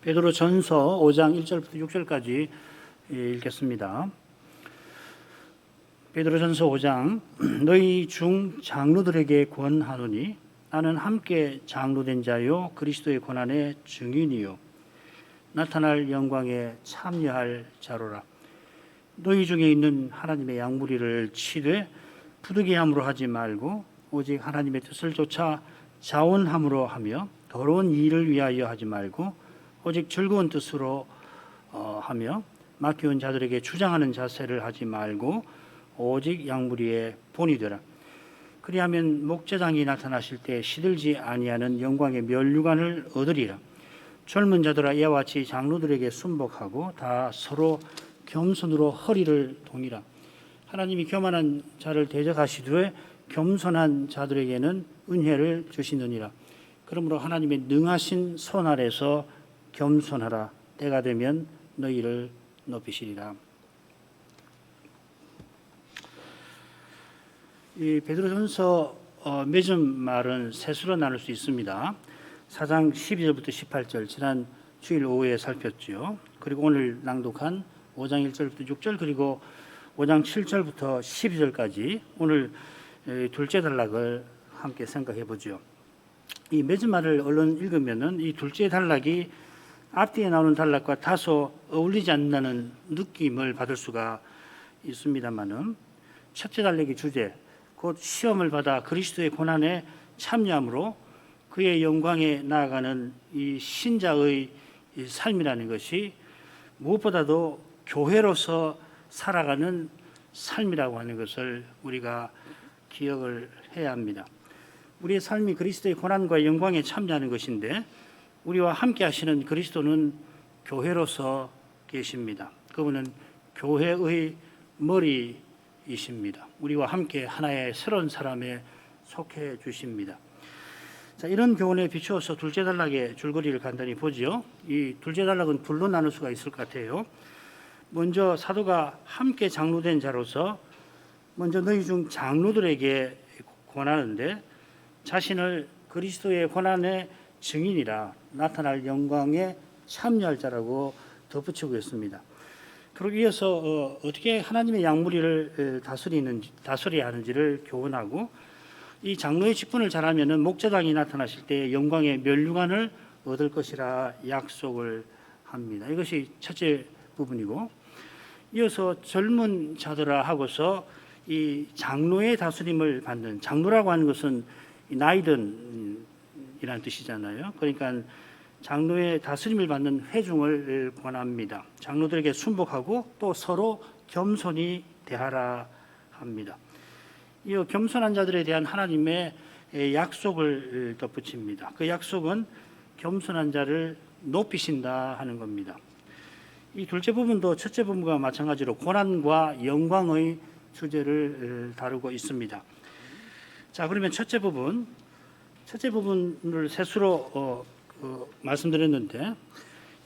베드로전서 5장 1절부터 6절까지 읽겠습니다. 베드로전서 5장 너희 중 장로들에게 권하노니 나는 함께 장로된 자요 그리스도의 고난의 증인이요 나타날 영광에 참여할 자로라. 너희 중에 있는 하나님의 양무리를 치되 부득이함으로 하지 말고 오직 하나님의 뜻을 좇아 자원함으로 하며 더러운 일을 위하여 하지 말고 오직 즐거운 뜻으로 하며 맡겨온 자들에게 주장하는 자세를 하지 말고 오직 양무리의 본이 되라. 그리하면 목자장이 나타나실 때 시들지 아니하는 영광의 면류관을 얻으리라. 젊은 자들아 이와 같이 장로들에게 순복하고 다 서로 겸손으로 허리를 동이라. 하나님이 교만한 자를 대적하시되 겸손한 자들에게는 은혜를 주시느니라. 그러므로 하나님의 능하신 손 아래서 겸손하라. 때가 되면 너희를 높이시리라. 이 베드로전서 맺은 말은 셋으로 나눌 수 있습니다. 4장 12절부터 18절 지난 주일 오후에 살폈죠. 그리고 오늘 낭독한 5장 1절부터 6절 그리고 5장 7절부터 12절까지 오늘 둘째 단락을 함께 생각해 보죠. 이 맺은 말을 얼른 읽으면은 이 둘째 단락이 앞뒤에 나오는 단락과 다소 어울리지 않는다는 느낌을 받을 수가 있습니다만은 첫째 단락의 주제 곧 시험을 받아 그리스도의 고난에 참여함으로 그의 영광에 나아가는 이 신자의 삶이라는 것이 무엇보다도 교회로서 살아가는 삶이라고 하는 것을 우리가 기억을 해야 합니다. 우리의 삶이 그리스도의 고난과 영광에 참여하는 것인데 우리와 함께 하시는 그리스도는 교회로서 계십니다. 그분은 교회의 머리이십니다. 우리와 함께 하나의 새로운 사람에 속해 주십니다. 자, 이런 교훈에 비추어서 둘째 단락의 줄거리를 간단히 보죠. 이 둘째 단락은 둘로 나눌 수가 있을 것 같아요. 먼저 사도가 함께 장로된 자로서 먼저 너희 중 장로들에게 권하는데 자신을 그리스도의 고난의 증인이라 나타날 영광에 참여할 자라고 덧붙이고 있습니다. 그러기 위해서 어떻게 하나님의 양무리를 다스려야 하는지를 교훈하고 이 장로의 직분을 잘하면은 목자장이 나타나실 때 영광의 면류관을 얻을 것이라 약속을 합니다. 이것이 첫째 부분이고 이어서 젊은 자들아 하고서 이 장로의 다스림을 받는 장로라고 하는 것은 나이든이라는 뜻이잖아요. 그러니까 장로의 다스림을 받는 회중을 권합니다. 장로들에게 순복하고 또 서로 겸손히 대하라 합니다. 이 겸손한 자들에 대한 하나님의 약속을 덧붙입니다. 그 약속은 겸손한 자를 높이신다 하는 겁니다. 이 둘째 부분도 첫째 부분과 마찬가지로 고난과 영광의 주제를 다루고 있습니다. 자, 그러면 첫째 부분을 셋으로 말씀드렸는데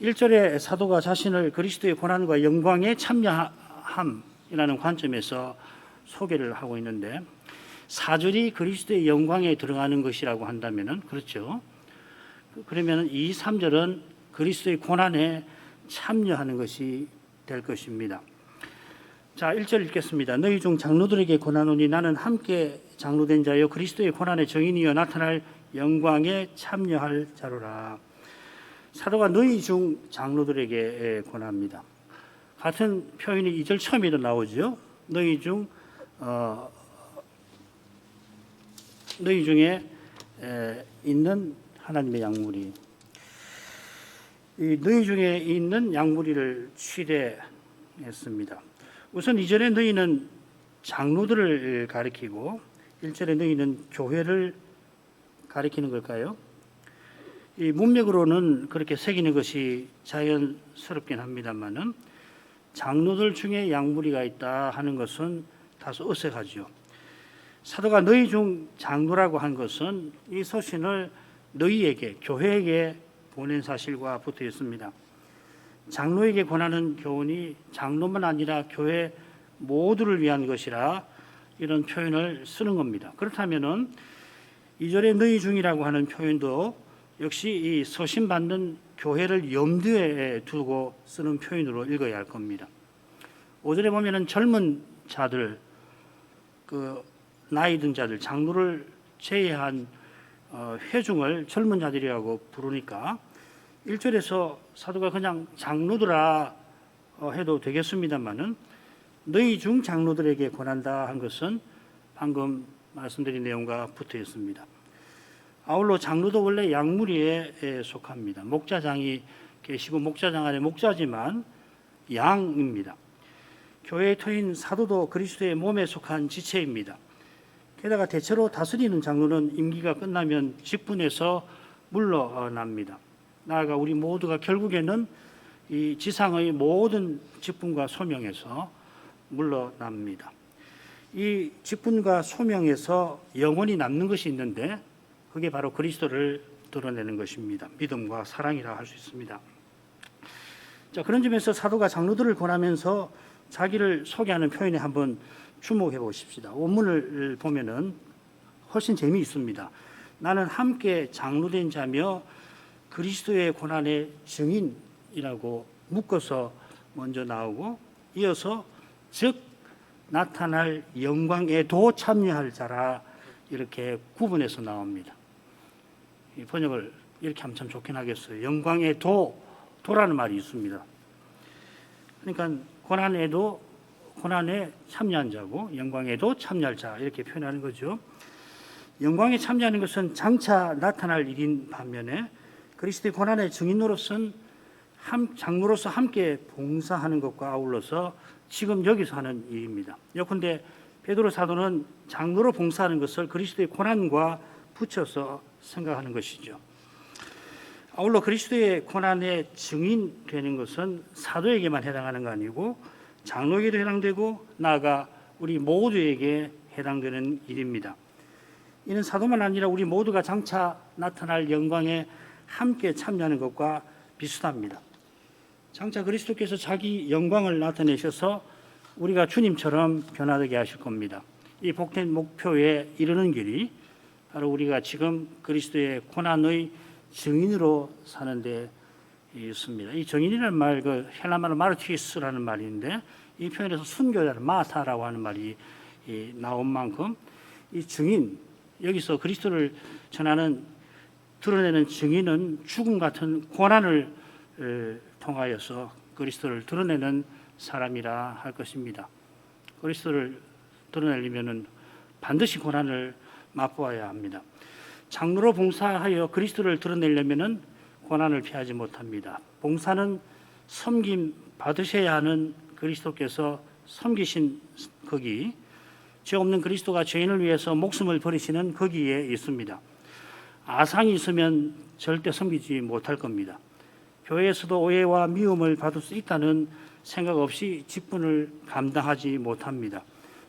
1절에 사도가 자신을 그리스도의 고난과 영광에 참여함이라는 관점에서 소개를 하고 있는데 4절이 그리스도의 영광에 들어가는 것이라고 한다면은 그렇죠. 그러면 2, 3절은 그리스도의 고난에 참여하는 것이 될 것입니다. 자, 1절 읽겠습니다. 너희 중 장로들에게 권하노니 나는 함께 장로된 자여 그리스도의 고난의 증인이여 나타날 영광에 참여할 자로라. 사도가 너희 중 장로들에게 권합니다. 같은 표현이 2절 처음에도 나오죠. 너희 중에 있는 하나님의 양무리. 이 너희 중에 있는 양무리를 취대했습니다. 우선 2절에 너희는 장로들을 가리키고 1절에 너희는 교회를 가리키는 걸까요? 이 문맥으로는 그렇게 새기는 것이 자연스럽긴 합니다만은 장로들 중에 양무리가 있다 하는 것은 다소 어색하죠. 사도가 너희 중 장로라고 한 것은 이 서신을 너희에게 교회에게 보낸 사실과 붙어 있습니다. 장로에게 권하는 교훈이 장로만 아니라 교회 모두를 위한 것이라 이런 표현을 쓰는 겁니다. 그렇다면은 2절에 너희 중이라고 하는 표현도 역시 이 서신받는 교회를 염두에 두고 쓰는 표현으로 읽어야 할 겁니다. 5절에 보면은 젊은 자들, 그 나이 든 자들, 장로를 제외한 회중을 젊은 자들이라고 부르니까 1절에서 사도가 그냥 장로들아 해도 되겠습니다만은 너희 중 장로들에게 권한다 한 것은 방금 말씀드린 내용과 붙어 있습니다. 아울러 장로도 원래 양무리에 속합니다. 목자장이 계시고 목자장 안에 목자지만 양입니다. 교회의 터인 사도도 그리스도의 몸에 속한 지체입니다. 게다가 대체로 다스리는 장로는 임기가 끝나면 직분에서 물러납니다. 나아가 우리 모두가 결국에는 이 지상의 모든 직분과 소명에서 물러납니다. 이 직분과 소명에서 영원히 남는 것이 있는데 그게 바로 그리스도를 드러내는 것입니다. 믿음과 사랑이라 할 수 있습니다. 자, 그런 점에서 사도가 장로들을 권하면서 자기를 소개하는 표현에 한번 주목해 보십시다. 원문을 보면은 훨씬 재미있습니다. 나는 함께 장로된 자며 그리스도의 고난의 증인이라고 묶어서 먼저 나오고 이어서 즉 나타날 영광에도 참여할 자라 이렇게 구분해서 나옵니다. 이 번역을 이렇게 하면 참 좋긴 하겠어요. 영광에도라는 말이 있습니다. 그러니까 고난에 참여한 자고 영광에도 참여할 자 이렇게 표현하는 거죠. 영광에 참여하는 것은 장차 나타날 일인 반면에 그리스도의 고난의 증인으로서는 장로로서 함께 봉사하는 것과 아울러서 지금 여기서 하는 일입니다. 예컨대 베드로 사도는 장로로 봉사하는 것을 그리스도의 고난과 붙여서 생각하는 것이죠. 아울러 그리스도의 고난의 증인 되는 것은 사도에게만 해당하는 거 아니고 장로에게도 해당되고 나아가 우리 모두에게 해당되는 일입니다. 이는 사도만 아니라 우리 모두가 장차 나타날 영광에 함께 참여하는 것과 비슷합니다. 장차 그리스도께서 자기 영광을 나타내셔서 우리가 주님처럼 변화되게 하실 겁니다. 이 복된 목표에 이르는 길이 바로 우리가 지금 그리스도의 고난의 증인으로 사는 데 있습니다. 이 증인이라는 말, 그 헬라말로 마르티스라는 말인데 이 표현에서 순교자를 마타라고 하는 말이 나온 만큼 이 증인, 여기서 그리스도를 전하는 드러내는 증인은 죽음 같은 고난을 통하여서 그리스도를 드러내는 사람이라 할 것입니다. 그리스도를 드러내려면 반드시 고난을 맛보아야 합니다. 장로로 봉사하여 그리스도를 드러내려면 고난을 피하지 못합니다. 봉사는 섬김 받으셔야 하는 그리스도께서 섬기신 거기, 죄 없는 그리스도가 죄인을 위해서 목숨을 버리시는 거기에 있습니다. 아상이 있으면 절대 섬기지 못할 겁니다. 교회에서도 오해와 미움을 받을 수 있다는 생각 없이 직분을 감당하지 못합니다.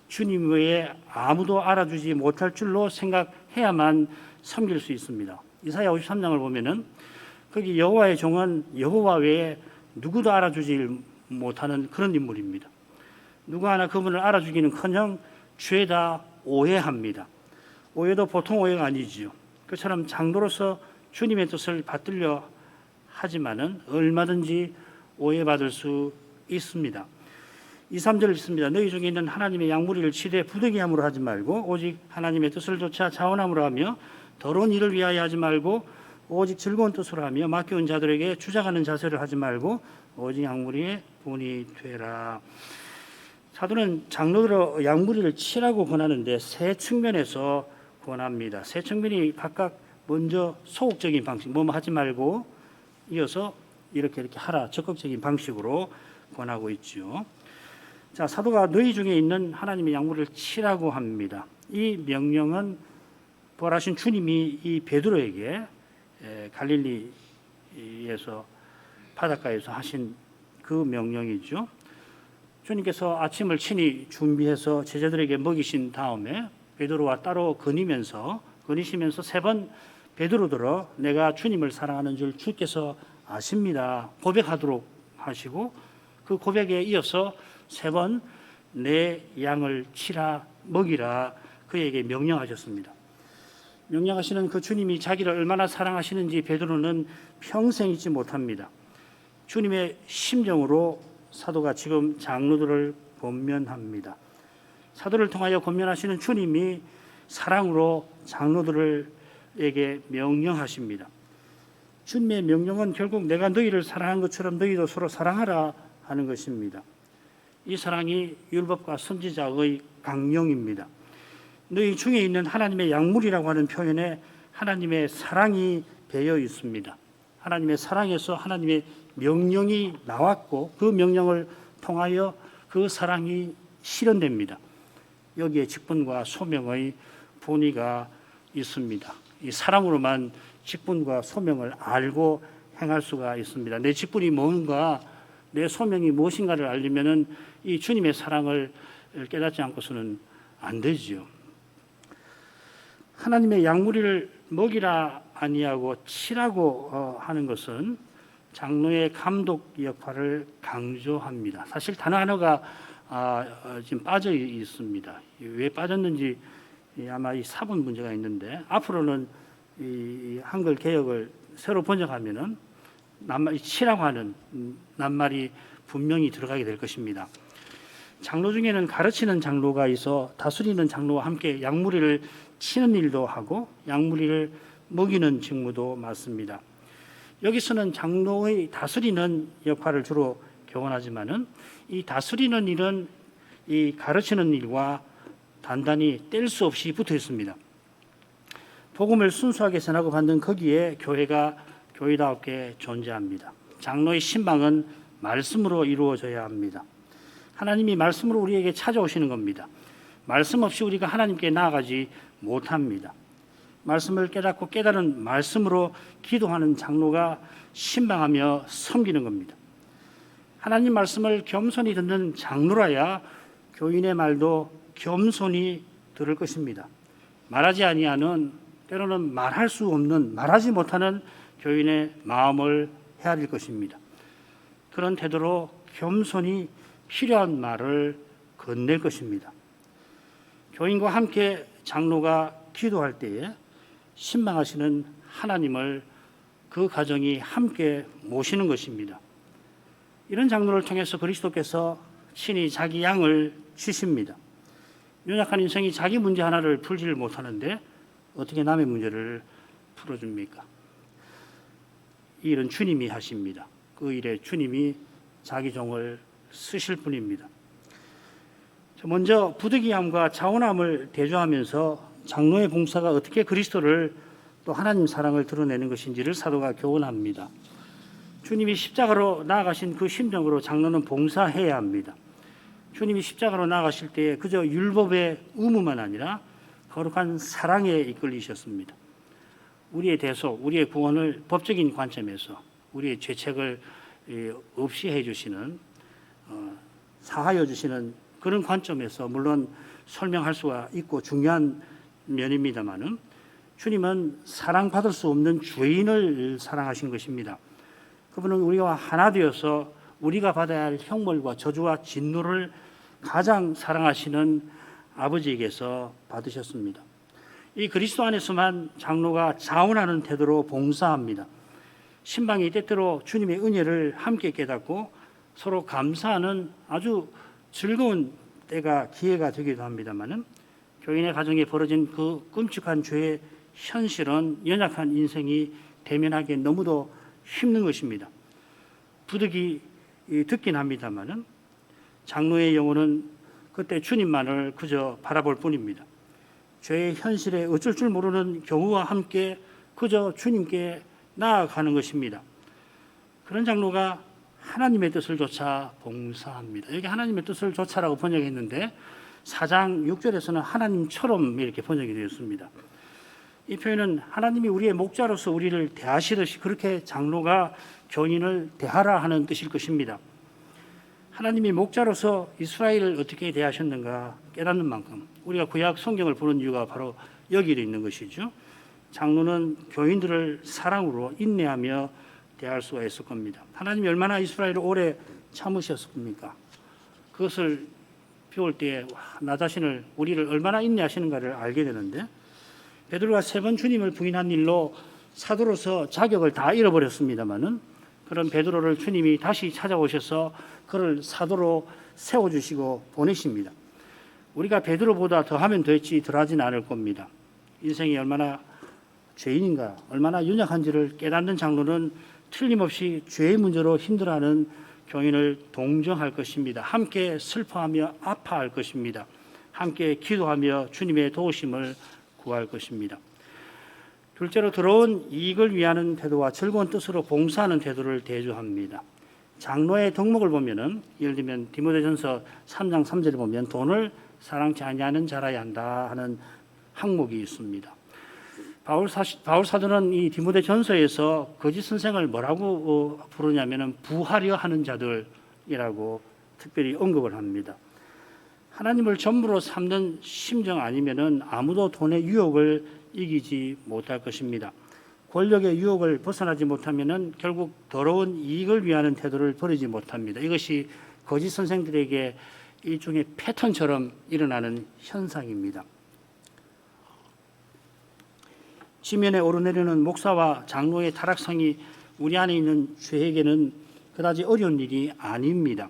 주님 외에 아무도 알아주지 못할 줄로 생각해야만 섬길 수 있습니다. 이사야 53장을 보면은 거기 여호와의 종은 여호와 외에 누구도 알아주지 못하는 그런 인물입니다. 누구 하나 그분을 알아주기는커녕 죄다 오해합니다. 오해도 보통 오해가 아니지요. 그처럼 장로로서 주님의 뜻을 받들려 하지만은 얼마든지 오해받을 수 있습니다. 2, 3절 있습니다. 너희 중에 있는 하나님의 양무리를 치되 부득이함으로 하지 말고 오직 하나님의 뜻을 좇아 자원함으로 하며 더러운 일을 위하여 하지 말고 오직 즐거운 뜻으로 하며 맡겨온 자들에게 주장하는 자세를 하지 말고 오직 양무리의 본이 되라. 사도는 장로들의 양무리를 치라고 권하는데 세 측면에서 권합니다. 세 측면이 각각 먼저 소극적인 방식, 뭐뭐 하지 말고 이어서 이렇게 하라, 적극적인 방식으로 권하고 있죠. 자, 사도가 너희 중에 있는 하나님의 양무리를 치라고 합니다. 이 명령은 부활하신 주님이 이 베드로에게 갈릴리에서 바닷가에서 하신 그 명령이죠. 주님께서 아침을 친히 준비해서 제자들에게 먹이신 다음에 베드로와 따로 거니시면서 세 번 베드로들어 내가 주님을 사랑하는 줄 주께서 아십니다 고백하도록 하시고 그 고백에 이어서 세 번 내 양을 치라 먹이라 그에게 명령하셨습니다. 명령하시는 그 주님이 자기를 얼마나 사랑하시는지 베드로는 평생 잊지 못합니다. 주님의 심정으로 사도가 지금 장로들을 권면합니다. 사도를 통하여 권면하시는 주님이 사랑으로 장로들에게 명령하십니다. 주님의 명령은 결국 내가 너희를 사랑한 것처럼 너희도 서로 사랑하라 하는 것입니다. 이 사랑이 율법과 선지자의 강령입니다. 너희 중에 있는 하나님의 약물이라고 하는 표현에 하나님의 사랑이 배어 있습니다. 하나님의 사랑에서 하나님의 명령이 나왔고 그 명령을 통하여 그 사랑이 실현됩니다. 여기에 직분과 소명의 본의가 있습니다. 이 사랑으로만 직분과 소명을 알고 행할 수가 있습니다. 내 직분이 뭔가, 내 소명이 무엇인가를 알려면은 이 주님의 사랑을 깨닫지 않고서는 안 되지요. 하나님의 양무리를 먹이라 아니하고 치라고 하는 것은 장로의 감독 역할을 강조합니다. 사실 단어 하나가 지금 빠져 있습니다. 왜 빠졌는지 아마 이 사본 문제가 있는데 앞으로는 이 한글 개역을 새로 번역하면은 치라고 하는 낱말이 분명히 들어가게 될 것입니다. 장로 중에는 가르치는 장로가 있어 다스리는 장로와 함께 양무리를 치는 일도 하고 양무리를 먹이는 직무도 맡습니다. 여기서는 장로의 다스리는 역할을 주로 교훈하지만은 이 다스리는 일은 이 가르치는 일과 단단히 뗄 수 없이 붙어 있습니다. 복음을 순수하게 전하고 받는 거기에 교회가 교회다웠게 존재합니다. 장로의 신방은 말씀으로 이루어져야 합니다. 하나님이 말씀으로 우리에게 찾아오시는 겁니다. 말씀 없이 우리가 하나님께 나아가지 못합니다. 말씀을 깨닫고 깨달은 말씀으로 기도하는 장로가 신방하며 섬기는 겁니다. 하나님 말씀을 겸손히 듣는 장로라야 교인의 말도 겸손히 들을 것입니다. 말하지 아니하는, 때로는 말할 수 없는, 말하지 못하는 교인의 마음을 헤아릴 것입니다. 그런 태도로 겸손히 필요한 말을 건넬 것입니다. 교인과 함께 장로가 기도할 때에 신방하시는 하나님을 그 가정이 함께 모시는 것입니다. 이런 장로를 통해서 그리스도께서 친히 자기 양을 주십니다. 연약한 인생이 자기 문제 하나를 풀지를 못하는데 어떻게 남의 문제를 풀어줍니까? 이 일은 주님이 하십니다. 그 일에 주님이 자기 종을 쓰실 뿐입니다. 먼저 부득이함과 자원함을 대조하면서 장로의 봉사가 어떻게 그리스도를 또 하나님 사랑을 드러내는 것인지를 사도가 교훈합니다. 주님이 십자가로 나아가신 그 심정으로 장로는 봉사해야 합니다. 주님이 십자가로 나아가실 때에 그저 율법의 의무만 아니라 거룩한 사랑에 이끌리셨습니다. 우리의 대속, 우리의 구원을 법적인 관점에서 우리의 죄책을 없이 해주시는, 사하여 주시는 그런 관점에서 물론 설명할 수가 있고 중요한 면입니다마는 주님은 사랑받을 수 없는 죄인을 사랑하신 것입니다. 그분은 우리와 하나 되어서 우리가 받아야 할 형벌과 저주와 진노를 가장 사랑하시는 아버지에게서 받으셨습니다. 이 그리스도 안에서만 장로가 자원하는 태도로 봉사합니다. 신방이 때때로 주님의 은혜를 함께 깨닫고 서로 감사하는 아주 즐거운 때가 기회가 되기도 합니다마는 교인의 가정에 벌어진 그 끔찍한 죄의 현실은 연약한 인생이 대면하기에 너무도 힘든 것입니다. 부득이 듣긴 합니다마는 장로의 영혼은 그때 주님만을 그저 바라볼 뿐입니다. 죄의 현실에 어쩔 줄 모르는 경우와 함께 그저 주님께 나아가는 것입니다. 그런 장로가 하나님의 뜻을 좇아 봉사합니다. 여기 하나님의 뜻을 좇아라고 번역했는데 4장 6절에서는 하나님처럼 이렇게 번역이 되었습니다. 이 표현은 하나님이 우리의 목자로서 우리를 대하시듯이 그렇게 장로가 교인을 대하라 하는 뜻일 것입니다. 하나님이 목자로서 이스라엘을 어떻게 대하셨는가 깨닫는 만큼 우리가 구약 성경을 보는 이유가 바로 여기에 있는 것이죠. 장로는 교인들을 사랑으로 인내하며 대할 수가 있을 겁니다. 하나님이 얼마나 이스라엘을 오래 참으셨을 겁니까? 그것을 배울 때에 나 자신을, 우리를 얼마나 인내하시는가를 알게 되는데 베드로가 3번 주님을 부인한 일로 사도로서 자격을 다 잃어버렸습니다마는 그런 베드로를 주님이 다시 찾아오셔서 그를 사도로 세워주시고 보내십니다. 우리가 베드로보다 더하면 더했지 덜하진 않을 겁니다. 인생이 얼마나 죄인인가, 얼마나 연약한지를 깨닫는 장로는 틀림없이 죄의 문제로 힘들어하는 교인을 동정할 것입니다. 함께 슬퍼하며 아파할 것입니다. 함께 기도하며 주님의 도우심을 구할 것입니다. 둘째로 더러운 이익을 위하는 태도와 즐거운 뜻으로 봉사하는 태도를 대조합니다. 장로의 덕목을 보면은 예를 들면 디모데전서 3장 3절에 보면 돈을 사랑치 아니하는 자라야 한다 하는 항목이 있습니다. 바울 사도는 이 디모데전서에서 거짓 선생을 뭐라고 부르냐면은 부하려 하는 자들이라고 특별히 언급을 합니다. 하나님을 전부로 삼는 심정 아니면은 아무도 돈의 유혹을 이기지 못할 것입니다. 권력의 유혹을 벗어나지 못하면은 결국 더러운 이익을 위하는 태도를 버리지 못합니다. 이것이 거짓 선생들에게 일종의 패턴처럼 일어나는 현상입니다. 지면에 오르내리는 목사와 장로의 타락성이 우리 안에 있는 죄에게는 그다지 어려운 일이 아닙니다.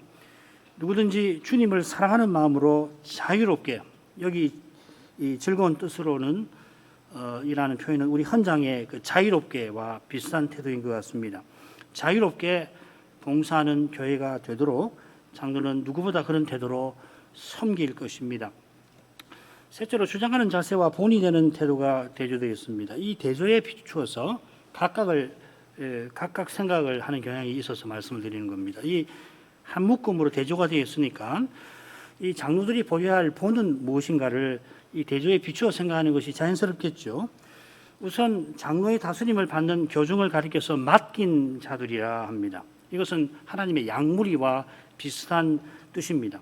누구든지 주님을 사랑하는 마음으로 자유롭게, 여기 이 즐거운 뜻으로는 이라는 표현은 우리 헌장의 그 자유롭게와 비슷한 태도인 것 같습니다. 자유롭게 봉사하는 교회가 되도록 장로는 누구보다 그런 태도로 섬길 것입니다. 셋째로 주장하는 자세와 본이 되는 태도가 대조되어 있습니다. 이 대조에 비추어서 각각 생각을 하는 경향이 있어서 말씀을 드리는 겁니다. 이 한 묶음으로 대조가 되어 있으니까 이 장로들이 보여야 할 본은 무엇인가를 이 대조에 비추어 생각하는 것이 자연스럽겠죠. 우선 장로의 다스림을 받는 교중을 가리켜서 맡긴 자들이라 합니다. 이것은 하나님의 양무리와 비슷한 뜻입니다.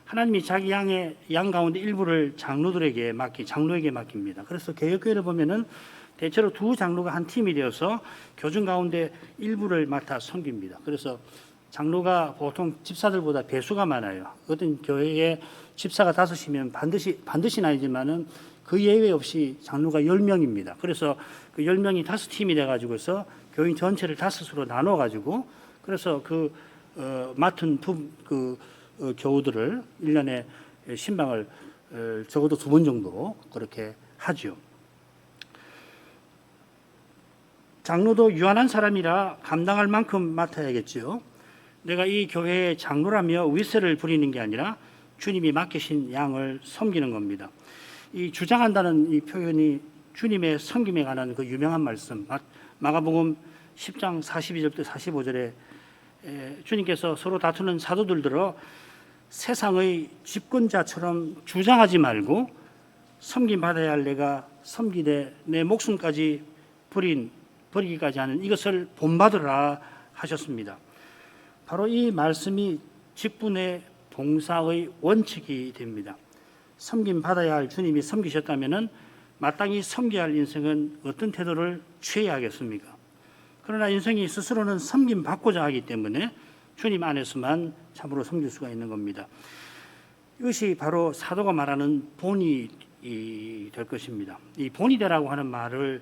하나님이 자기 양 가운데 일부를 장로에게 맡깁니다. 그래서 개혁교회를 보면은 대체로 두 장로가 한 팀이 되어서 교중 가운데 일부를 맡아 섬깁니다. 그래서 장로가 보통 집사들보다 배수가 많아요. 어떤 교회에 집사가 5이면 반드시는 아니지만은 그 예외 없이 장로가 10명입니다. 그래서 그 10명이 5팀이 돼가지고서 교인 전체를 5으로 나눠가지고 그래서 맡은 교우들을 1년에 신방을 적어도 2번 정도 그렇게 하죠. 장로도 유한한 사람이라 감당할 만큼 맡아야겠죠. 내가 이 교회의 장로라며 윗세를 부리는 게 아니라 주님이 맡기신 양을 섬기는 겁니다. 이 주장한다는 이 표현이 주님의 섬김에 관한 그 유명한 말씀, 마가복음 10장 42절부터 45절에 주님께서 서로 다투는 사도들 들어 세상의 집권자처럼 주장하지 말고 섬김받아야 할 내가 섬기되 내 목숨까지 버리기까지 하는 이것을 본받으라 하셨습니다. 바로 이 말씀이 직분의 봉사의 원칙이 됩니다. 섬김받아야 할 주님이 섬기셨다면 마땅히 섬겨야 할 인생은 어떤 태도를 취해야 하겠습니까? 그러나 인생이 스스로는 섬김받고자 하기 때문에 주님 안에서만 참으로 섬길 수가 있는 겁니다. 이것이 바로 사도가 말하는 본이 될 것입니다. 이 본이 되라고 하는 말을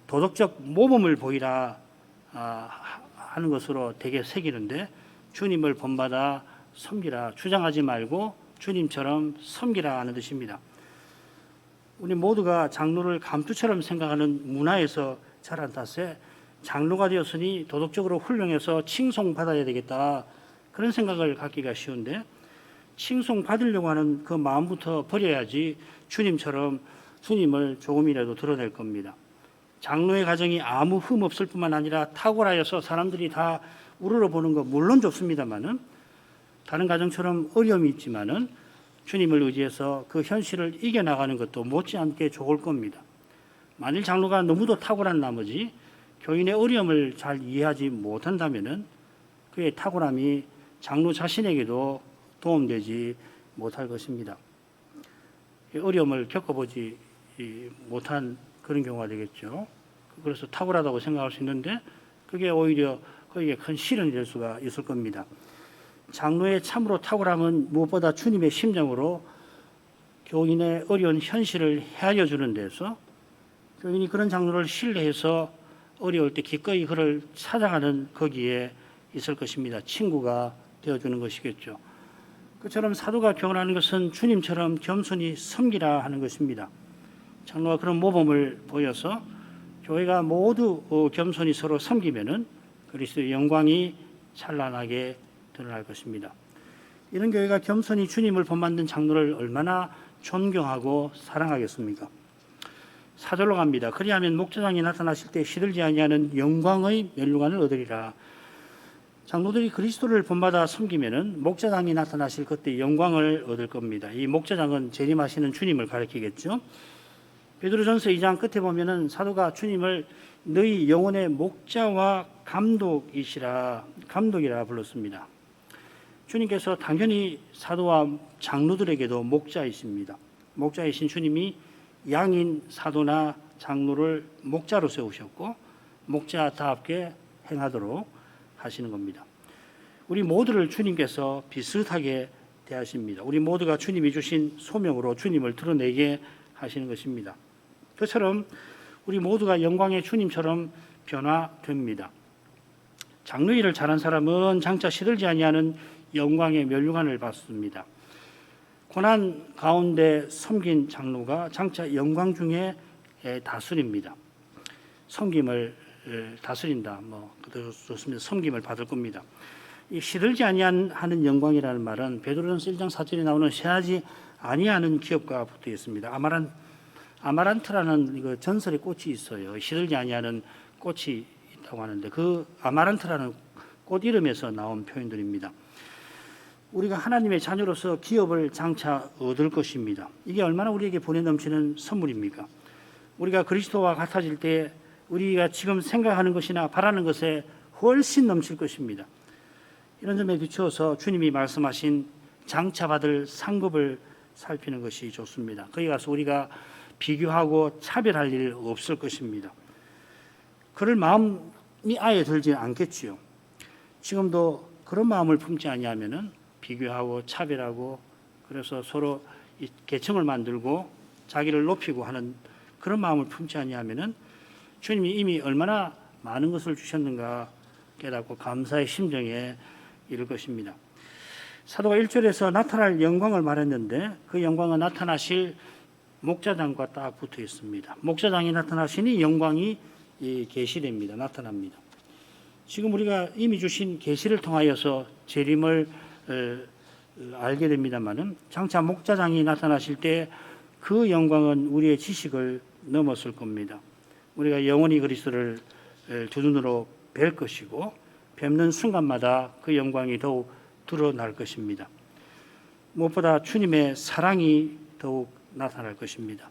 도덕적 모범을 보이라 하는 것으로 되게 새기는데 주님을 본받아 섬기라, 주장하지 말고 주님처럼 섬기라 하는 뜻입니다. 우리 모두가 장로를 감투처럼 생각하는 문화에서 자란 탓에 장로가 되었으니 도덕적으로 훌륭해서 칭송받아야 되겠다 그런 생각을 갖기가 쉬운데 칭송받으려고 하는 그 마음부터 버려야지 주님처럼 주님을 조금이라도 드러낼 겁니다. 장로의 가정이 아무 흠 없을 뿐만 아니라 탁월하여서 사람들이 다 우러러보는 거 물론 좋습니다만은 다른 가정처럼 어려움이 있지만은 주님을 의지해서 그 현실을 이겨나가는 것도 못지않게 좋을 겁니다. 만일 장로가 너무도 탁월한 나머지 교인의 어려움을 잘 이해하지 못한다면은 그의 탁월함이 장로 자신에게도 도움되지 못할 것입니다. 어려움을 겪어보지 못한 그런 경우가 되겠죠. 그래서 탁월하다고 생각할 수 있는데 그게 오히려 그에게 큰 시련이 될 수가 있을 겁니다. 장로의 참으로 탁월함은 무엇보다 주님의 심정으로 교인의 어려운 현실을 헤아려 주는 데서 교인이 그런 장로를 신뢰해서 어려울 때 기꺼이 그를 찾아가는 거기에 있을 것입니다. 친구가 되어주는 것이겠죠. 그처럼 사도가 교훈하는 것은 주님처럼 겸손히 섬기라 하는 것입니다. 장로가 그런 모범을 보여서 교회가 모두 겸손히 서로 섬기면은 그리스도의 영광이 찬란하게 드러날 것입니다. 이런 교회가 겸손히 주님을 본받는 장로를 얼마나 존경하고 사랑하겠습니까? 사절로 갑니다. 그리하면 목자장이 나타나실 때 시들지 아니하는 영광의 면류관을 얻으리라. 장로들이 그리스도를 본받아 섬기면은 목자장이 나타나실 그때 영광을 얻을 겁니다. 이 목자장은 재림하시는 주님을 가리키겠죠. 베드로전서 2장 끝에 보면은 사도가 주님을 너희 영혼의 목자와 감독이라 불렀습니다. 주님께서 당연히 사도와 장로들에게도 목자이십니다. 목자이신 주님이 양인 사도나 장로를 목자로 세우셨고 목자답게 행하도록 하시는 겁니다. 우리 모두를 주님께서 비슷하게 대하십니다. 우리 모두가 주님이 주신 소명으로 주님을 드러내게 하시는 것입니다. 그처럼 우리 모두가 영광의 주님처럼 변화됩니다. 장로 일을 잘한 사람은 장차 시들지 아니하는 영광의 면류관을 받습니다. 고난 가운데 섬긴 장로가 장차 영광 중에 다스립니다. 섬김을 다스린다. 그것도 좋습니다. 섬김을 받을 겁니다. 이 시들지 아니하는 영광이라는 말은 베드로전서 1장 4절에 나오는 쇠하지 아니하는 기업과 붙어 있습니다. 아마란트라는 전설의 꽃이 있어요. 시들지 아니하는 꽃이 있다고 하는데 그 아마란트라는 꽃 이름에서 나온 표현들입니다. 우리가 하나님의 자녀로서 기업을 장차 얻을 것입니다. 이게 얼마나 우리에게 보내 넘치는 선물입니까? 우리가 그리스도와 같아질 때 우리가 지금 생각하는 것이나 바라는 것에 훨씬 넘칠 것입니다. 이런 점에 비추어서 주님이 말씀하신 장차 받을 상급을 살피는 것이 좋습니다. 거기 가서 우리가 비교하고 차별할 일 없을 것입니다. 그럴 마음이 아예 들지 않겠지요. 지금도 그런 마음을 품지 아니하면은 비교하고 차별하고 그래서 서로 계층을 만들고 자기를 높이고 하는 그런 마음을 품지 아니하면은 주님이 이미 얼마나 많은 것을 주셨는가 깨닫고 감사의 심정에 이를 것입니다. 사도가 1절에서 나타날 영광을 말했는데 그 영광은 나타나실 목자장과 딱 붙어 있습니다. 목자장이 나타나시니 영광이 계시됩니다. 나타납니다. 지금 우리가 이미 주신 계시를 통하여서 재림을 알게 됩니다만은 장차 목자장이 나타나실 때 그 영광은 우리의 지식을 넘었을 겁니다. 우리가 영원히 그리스도를 두 눈으로 뵐 것이고 뵙는 순간마다 그 영광이 더욱 드러날 것입니다. 무엇보다 주님의 사랑이 더욱 나타날 것입니다.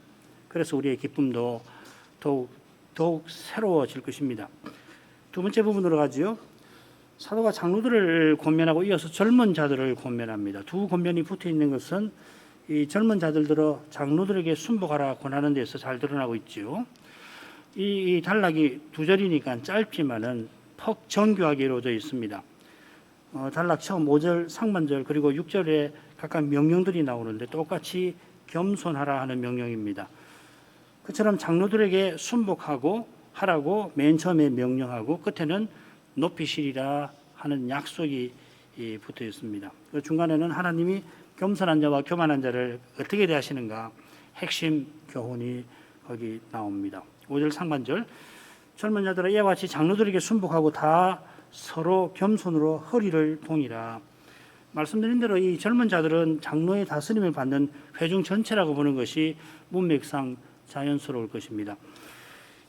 그래서 우리의 기쁨도 더욱 새로워질 것입니다. 두 번째 부분으로 가지요. 사도가 장로들을 권면하고 이어서 젊은 자들을 권면합니다. 두 권면이 붙어 있는 것은 이 젊은 자들들어 장로들에게 순복하라 권하는 데서 잘 드러나고 있지요. 이 단락이 두 절이니까 짧지만은 퍽 정교하게 이루어져 있습니다. 단락 처음 5절 상반절 그리고 6절에 각각 명령들이 나오는데 똑같이 겸손하라 하는 명령입니다. 그처럼 장로들에게 순복하고 하라고 맨 처음에 명령하고 끝에는 높이시리라 하는 약속이 붙어 있습니다. 그 중간에는 하나님이 겸손한 자와 교만한 자를 어떻게 대하시는가 핵심 교훈이 거기 나옵니다. 5절 상반절 젊은 자들아 이와 같이 장로들에게 순복하고 다 서로 겸손으로 허리를 동이라. 말씀드린 대로 이 젊은 자들은 장로의 다스림을 받는 회중 전체라고 보는 것이 문맥상 자연스러울 것입니다.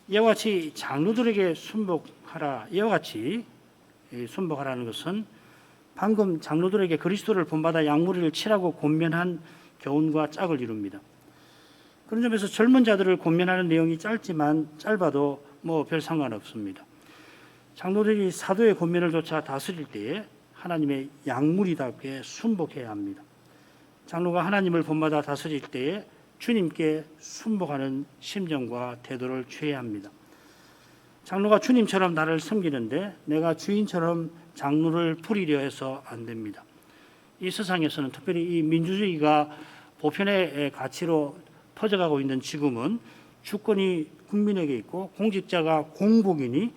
이와 같이 장로들에게 순복하라. 이와 같이 순복하라는 것은 방금 장로들에게 그리스도를 본받아 양무리를 치라고 권면한 교훈과 짝을 이룹니다. 그런 점에서 젊은 자들을 권면하는 내용이 짧아도 별 상관없습니다. 장로들이 사도의 권면을 조차 다스릴 때에 하나님의 양무리답게 순복해야 합니다. 장로가 하나님을 본받아 다스릴 때에 주님께 순복하는 심정과 태도를 취해야 합니다. 장로가 주님처럼 나를 섬기는데 내가 주인처럼 장로를 부리려 해서 안 됩니다. 이 세상에서는 특별히 이 민주주의가 보편의 가치로 퍼져가고 있는 지금은 주권이 국민에게 있고 공직자가 공복이니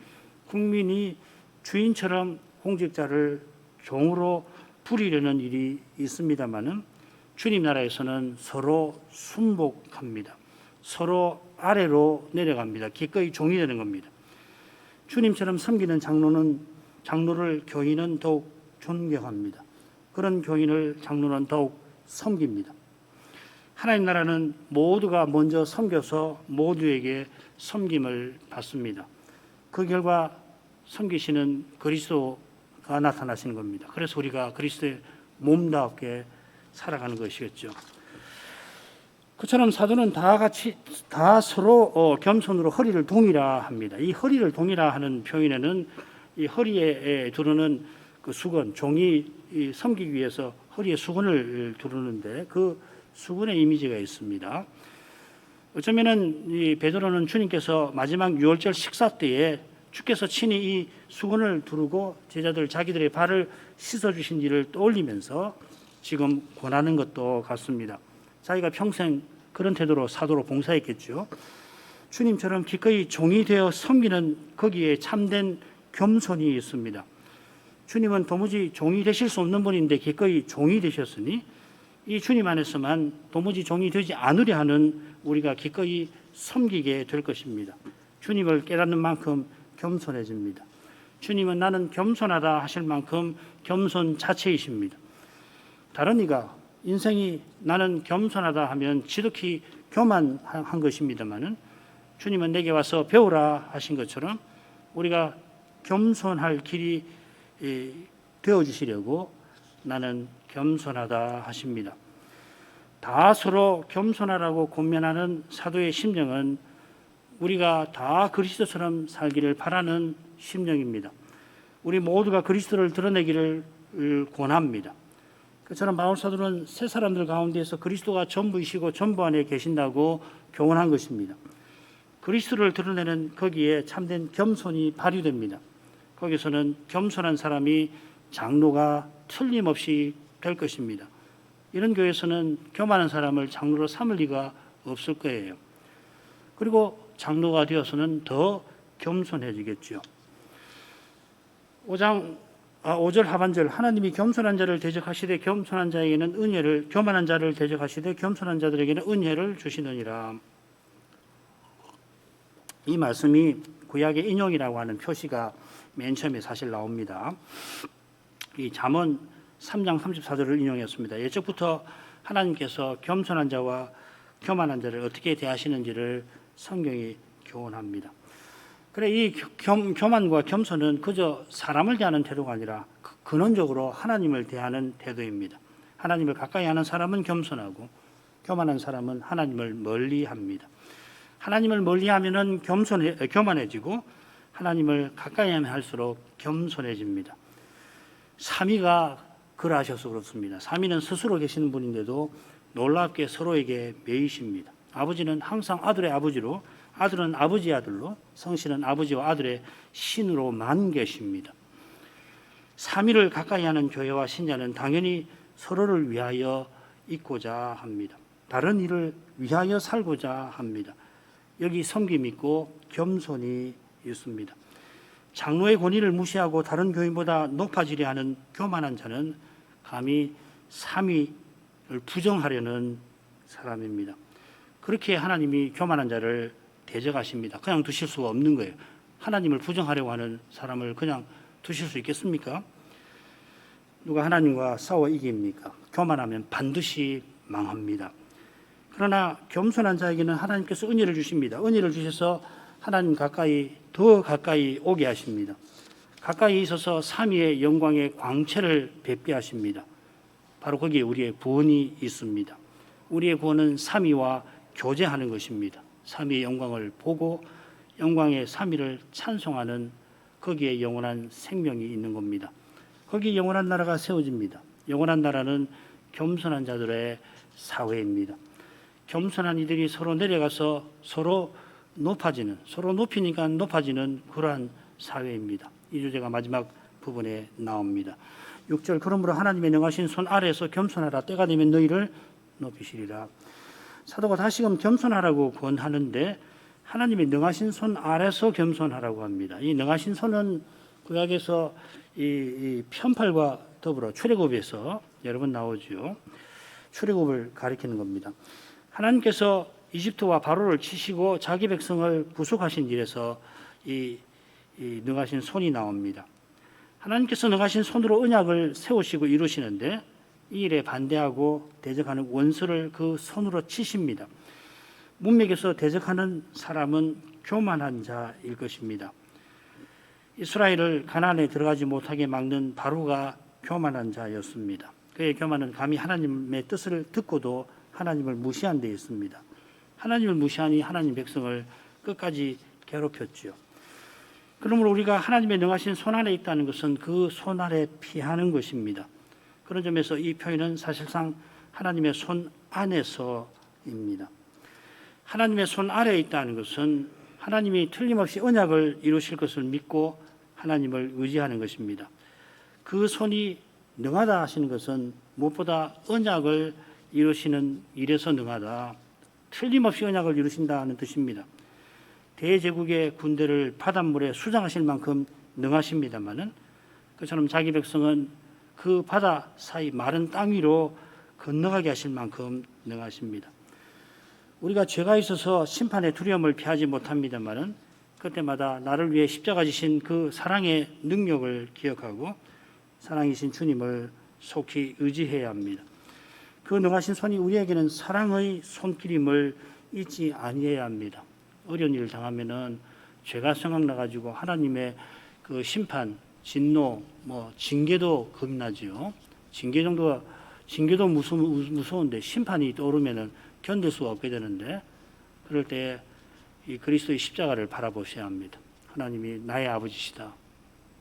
국민이 주인처럼 공직자를 종으로 부리려는 일이 있습니다마는 주님 나라에서는 서로 순복합니다. 서로 아래로 내려갑니다. 기꺼이 종이 되는 겁니다. 주님처럼 섬기는 장로를 교인은 더욱 존경합니다. 그런 교인을 장로는 더욱 섬깁니다. 하나님 나라는 모두가 먼저 섬겨서 모두에게 섬김을 받습니다. 그 결과 섬기시는 그리스도가 나타나시는 겁니다. 그래서 우리가 그리스도의 몸답게 살아가는 것이겠죠. 그처럼 사도는 다 서로 겸손으로 허리를 동이라 합니다. 이 허리를 동이라 하는 표현에는 이 허리에 두르는 그 수건, 종이 섬기기 위해서 허리에 수건을 두르는데 그 수건의 이미지가 있습니다. 어쩌면은 이 베드로는 주님께서 마지막 유월절 식사 때에 주께서 친히 이 수건을 두르고 제자들 자기들의 발을 씻어 주신 일을 떠올리면서 지금 권하는 것도 같습니다. 자기가 평생 그런 태도로 사도로 봉사했겠죠. 주님처럼 기꺼이 종이 되어 섬기는 거기에 참된 겸손이 있습니다. 주님은 도무지 종이 되실 수 없는 분인데 기꺼이 종이 되셨으니 이 주님 안에서만 도무지 종이 되지 않으려 하는 우리가 기꺼이 섬기게 될 것입니다. 주님을 깨닫는 만큼 겸손해집니다. 주님은 나는 겸손하다 하실 만큼 겸손 자체이십니다. 다른 이가 인생이 나는 겸손하다 하면 지극히 교만한 것입니다마는 주님은 내게 와서 배우라 하신 것처럼 우리가 겸손할 길이 되어 주시려고 나는 겸손하다 하십니다. 다 서로 겸손하라고 권면하는 사도의 심령은 우리가 다 그리스도처럼 살기를 바라는 심령입니다. 우리 모두가 그리스도를 드러내기를 권합니다. 그처럼 바울 사도는 새 사람들 가운데서 그리스도가 전부이시고 전부 안에 계신다고 교훈한 것입니다. 그리스도를 드러내는 거기에 참된 겸손이 발휘됩니다. 거기서는 겸손한 사람이 장로가 틀림없이 될 것입니다. 이런 교회에서는 교만한 사람을 장로로 삼을 리가 없을 거예요. 그리고 장로가 되어서는 더 겸손해지겠죠. 5절 하반절 하나님이 겸손한 자를 대적하시되 겸손한 자에게는 은혜를 교만한 자를 대적하시되 겸손한 자들에게는 은혜를 주시느니라. 이 말씀이 구약의 인용이라고 하는 표시가 맨 처음에 사실 나옵니다. 이 잠언 3장 34절을 인용했습니다. 예적부터 하나님께서 겸손한 자와 교만한 자를 어떻게 대하시는지를 성경이 교훈합니다. 그래 이 교만과 겸손은 그저 사람을 대하는 태도가 아니라 근원적으로 하나님을 대하는 태도입니다. 하나님을 가까이 하는 사람은 겸손하고 교만한 사람은 하나님을 멀리합니다. 하나님을 멀리하면은 교만해지고 하나님을 가까이 하면 할수록 겸손해집니다. 삼위가 그러하셔서 그렇습니다. 삼위는 스스로 계시는 분인데도 놀랍게 서로에게 매이십니다. 아버지는 항상 아들의 아버지로, 아들은 아버지의 아들로, 성신은 아버지와 아들의 신으로만 계십니다. 삼위를 가까이 하는 교회와 신자는 당연히 서로를 위하여 있고자 합니다. 다른 일을 위하여 살고자 합니다. 여기 섬김이 있고 겸손이 있습니다. 장로의 권위를 무시하고 다른 교인보다 높아지려 하는 교만한 자는 감히 삼위를 부정하려는 사람입니다. 그렇게 하나님이 교만한 자를 대적하십니다. 그냥 두실 수가 없는 거예요. 하나님을 부정하려고 하는 사람을 그냥 두실 수 있겠습니까? 누가 하나님과 싸워 이깁니까? 교만하면 반드시 망합니다. 그러나 겸손한 자에게는 하나님께서 은혜를 주십니다. 은혜를 주셔서 하나님 더 가까이 오게 하십니다. 가까이 있어서 삼위의 영광의 광채를 뵙게 하십니다. 바로 거기에 우리의 구원이 있습니다. 우리의 구원은 삼위와 교제하는 것입니다. 삼위의 영광을 보고 영광의 삼위를 찬송하는 거기에 영원한 생명이 있는 겁니다. 거기에 영원한 나라가 세워집니다. 영원한 나라는 겸손한 자들의 사회입니다. 겸손한 이들이 서로 내려가서 서로 높이니까 높아지는 그러한 사회입니다. 이 주제가 마지막 부분에 나옵니다. 6절 그러므로 하나님의 능하신 손 아래에서 겸손하라. 때가 되면 너희를 높이시리라. 사도가 다시금 겸손하라고 권하는데 하나님의 능하신 손 아래서 겸손하라고 합니다. 이 능하신 손은 구약에서 이 편팔과 더불어 출애굽에서 여러 번 나오죠. 출애굽을 가리키는 겁니다. 하나님께서 이집트와 바로를 치시고 자기 백성을 구속하신 일에서 이 능하신 손이 나옵니다. 하나님께서 능하신 손으로 언약을 세우시고 이루시는데 이 일에 반대하고 대적하는 원수를 그 손으로 치십니다. 문맥에서 대적하는 사람은 교만한 자일 것입니다. 이스라엘을 가나안에 들어가지 못하게 막는 바로가 교만한 자였습니다. 그의 교만은 감히 하나님의 뜻을 듣고도 하나님을 무시한 데 있습니다. 하나님을 무시하니 하나님 백성을 끝까지 괴롭혔지요. 그러므로 우리가 하나님의 능하신 손 아래 있다는 것은 그 손 아래 피하는 것입니다. 그런 점에서 이 표현은 사실상 하나님의 손 안에서입니다. 하나님의 손 아래에 있다는 것은 하나님이 틀림없이 언약을 이루실 것을 믿고 하나님을 의지하는 것입니다. 그 손이 능하다 하시는 것은 무엇보다 언약을 이루시는 일에서 능하다, 틀림없이 언약을 이루신다는 뜻입니다. 대제국의 군대를 바닷물에 수장하실 만큼 능하십니다마는 그처럼 자기 백성은 그 바다 사이 마른 땅 위로 건너가게 하실 만큼 능하십니다. 우리가 죄가 있어서 심판의 두려움을 피하지 못합니다마는 그때마다 나를 위해 십자가 지신 그 사랑의 능력을 기억하고 사랑이신 주님을 속히 의지해야 합니다. 그 능하신 손이 우리에게는 사랑의 손길임을 잊지 아니해야 합니다. 어려운 일을 당하면은 죄가 생각나 가지고 하나님의 그 심판, 진노, 징계도 겁나지요. 징계도 무서운데 심판이 떠오르면은 견딜 수가 없게 되는데, 그럴 때 이 그리스도의 십자가를 바라보셔야 합니다. 하나님이 나의 아버지시다.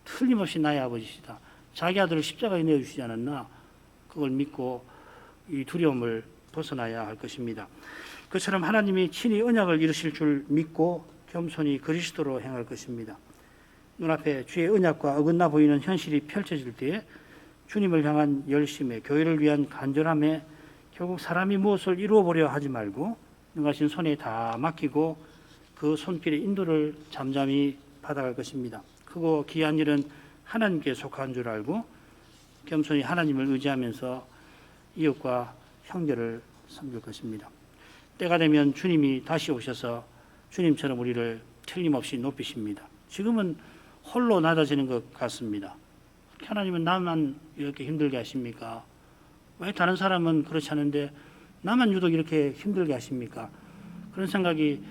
틀림없이 나의 아버지시다. 자기 아들을 십자가에 내어주시지 않았나? 그걸 믿고 이 두려움을 벗어나야 할 것입니다. 그처럼 하나님이 친히 언약을 이루실 줄 믿고 겸손히 그리스도로 행할 것입니다. 눈앞에 주의 언약과 어긋나 보이는 현실이 펼쳐질 때에 주님을 향한 열심에, 교회를 위한 간절함에 결국 사람이 무엇을 이루어보려 하지 말고 능하신 손에 다 맡기고 그 손길의 인도를 잠잠히 받아갈 것입니다. 크고 귀한 일은 하나님께 속한 줄 알고 겸손히 하나님을 의지하면서 이웃과 형제를 섬길 것입니다. 때가 되면 주님이 다시 오셔서 주님처럼 우리를 틀림없이 높이십니다. 지금은 홀로 낮아지는 것 같습니다. 하나님은 나만 이렇게 힘들게 하십니까? 왜 다른 사람은 그렇지 않은데 나만 유독 이렇게 힘들게 하십니까? 그런 생각이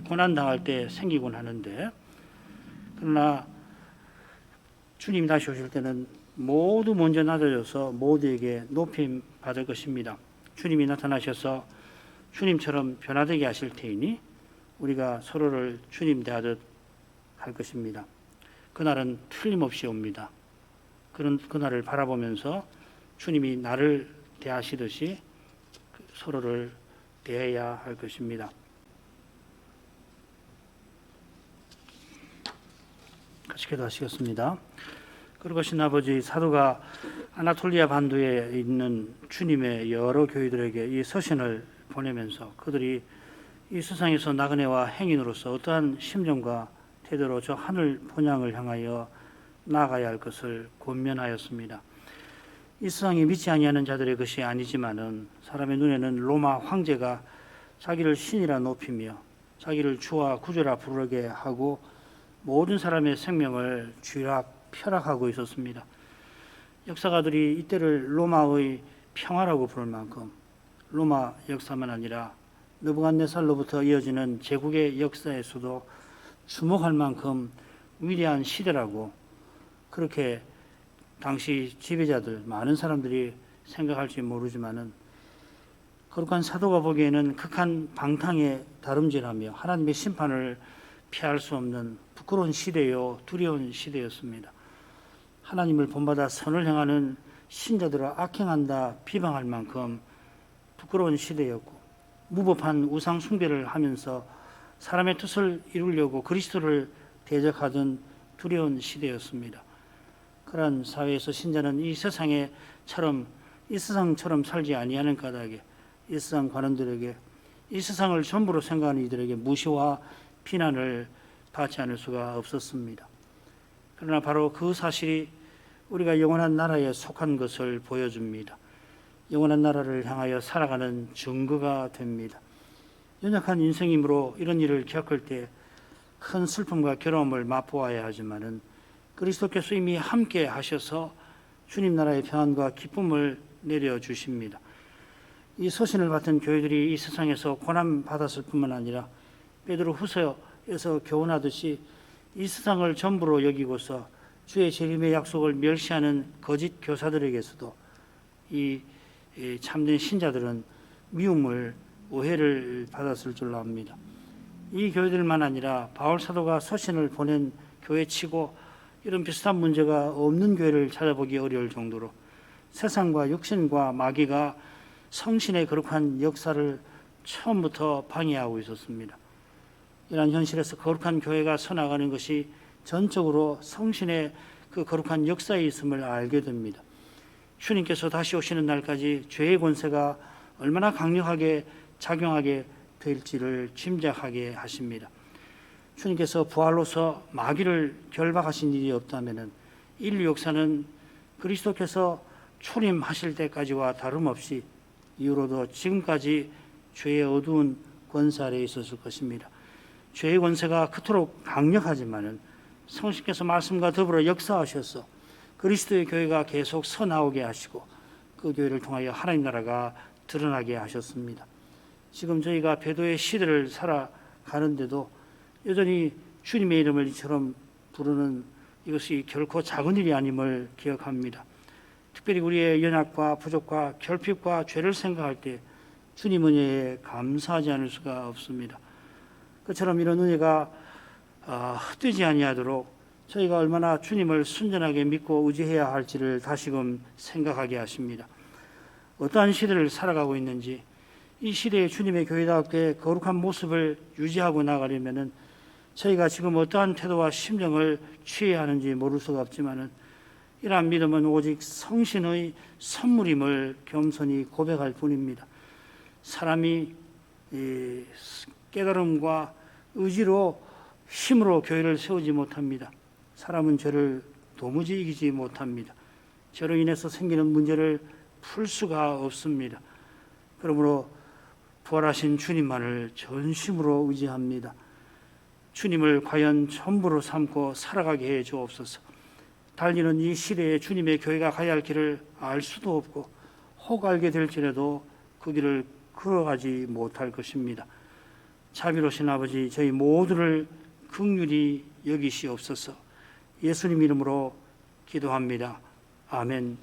고난당할 때 생기곤 하는데, 그러나 주님이 다시 오실 때는 모두 먼저 낮아져서 모두에게 높임 받을 것입니다. 주님이 나타나셔서 주님처럼 변화되게 하실 테이니 우리가 서로를 주님 대하듯 할 것입니다. 그날은 틀림없이 옵니다. 그런 그날을 바라보면서 주님이 나를 대하시듯이 서로를 대해야 할 것입니다. 같이 기도하시겠습니다. 그러신 아버지, 사도가 아나톨리아 반도에 있는 주님의 여러 교회들에게 이 서신을 보내면서 그들이 이 세상에서 나그네와 행인으로서 어떠한 심정과 태도로 저 하늘 본향을 향하여 나아가야 할 것을 권면하였습니다. 이 세상에 믿지 아니하는 자들의 것이 아니지만은 사람의 눈에는 로마 황제가 자기를 신이라 높이며 자기를 주와 구주라 부르게 하고 모든 사람의 생명을 펴락하고 있었습니다. 역사가들이 이때를 로마의 평화라고 부를 만큼 로마 역사만 아니라 느부갓네살로부터 이어지는 제국의 역사에서도 주목할 만큼 위대한 시대라고 그렇게 당시 지배자들, 많은 사람들이 생각할지 모르지만은 거룩한 사도가 보기에는 극한 방탕에 다름질하며 하나님의 심판을 피할 수 없는 부끄러운 시대요, 두려운 시대였습니다. 하나님을 본받아 선을 행하는 신자들을 악행한다 비방할 만큼 부끄러운 시대였고, 무법한 우상 숭배를 하면서 사람의 뜻을 이루려고 그리스도를 대적하던 두려운 시대였습니다. 그러한 사회에서 신자는 이 세상처럼 살지 아니하는 까닭에 이 세상 관원들에게, 이 세상을 전부로 생각하는 이들에게 무시와 비난을 받지 않을 수가 없었습니다. 그러나 바로 그 사실이 우리가 영원한 나라에 속한 것을 보여줍니다. 영원한 나라를 향하여 살아가는 증거가 됩니다. 연약한 인생이므로 이런 일을 겪을 때 큰 슬픔과 괴로움을 맛보아야 하지만은 그리스도께서 이미 함께 하셔서 주님 나라의 평안과 기쁨을 내려주십니다. 이 서신을 받은 교회들이 이 세상에서 고난 받았을 뿐만 아니라 베드로 후서에서 교훈하듯이 이 세상을 전부로 여기고서 주의 재림의 약속을 멸시하는 거짓 교사들에게서도 이 참된 신자들은 미움을, 오해를 받았을 줄로 압니다. 이 교회들만 아니라 바울 사도가 서신을 보낸 교회치고 이런 비슷한 문제가 없는 교회를 찾아보기 어려울 정도로 세상과 육신과 마귀가 성신의 거룩한 역사를 처음부터 방해하고 있었습니다. 이러한 현실에서 거룩한 교회가 서나가는 것이 전적으로 성신의 그 거룩한 역사에 있음을 알게 됩니다. 주님께서 다시 오시는 날까지 죄의 권세가 얼마나 강력하게 작용하게 될지를 짐작하게 하십니다. 주님께서 부활로서 마귀를 결박하신 일이 없다면 인류 역사는 그리스도께서 출임하실 때까지와 다름없이 이후로도 지금까지 죄의 어두운 권세 아래에 있었을 것입니다. 죄의 권세가 그토록 강력하지만은 성신께서 말씀과 더불어 역사하셔서 그리스도의 교회가 계속 서나오게 하시고 그 교회를 통하여 하나님 나라가 드러나게 하셨습니다. 지금 저희가 배도의 시대를 살아가는데도 여전히 주님의 이름을 이처럼 부르는 이것이 결코 작은 일이 아님을 기억합니다. 특별히 우리의 연약과 부족과 결핍과 죄를 생각할 때 주님 은혜에 감사하지 않을 수가 없습니다. 그처럼 이런 은혜가 헛되지 아니하도록 저희가 얼마나 주님을 순전하게 믿고 의지해야 할지를 다시금 생각하게 하십니다. 어떠한 시대를 살아가고 있는지 이 시대의 주님의 교회답게 거룩한 모습을 유지하고 나가려면은 저희가 지금 어떠한 태도와 심정을 취해야 하는지 모를 수가 없지만은 이러한 믿음은 오직 성신의 선물임을 겸손히 고백할 뿐입니다. 사람이 깨달음과 의지로 힘으로 교회를 세우지 못합니다. 사람은 죄를 도무지 이기지 못합니다. 죄로 인해서 생기는 문제를 풀 수가 없습니다. 그러므로 부활하신 주님만을 전심으로 의지합니다. 주님을 과연 전부로 삼고 살아가게 해 주옵소서. 달리는 이 시대에 주님의 교회가 가야 할 길을 알 수도 없고 혹 알게 될지라도 그 길을 걸어가지 못할 것입니다. 자비로우신 아버지, 저희 모두를 긍휼히 여기시옵소서. 예수님 이름으로 기도합니다. 아멘.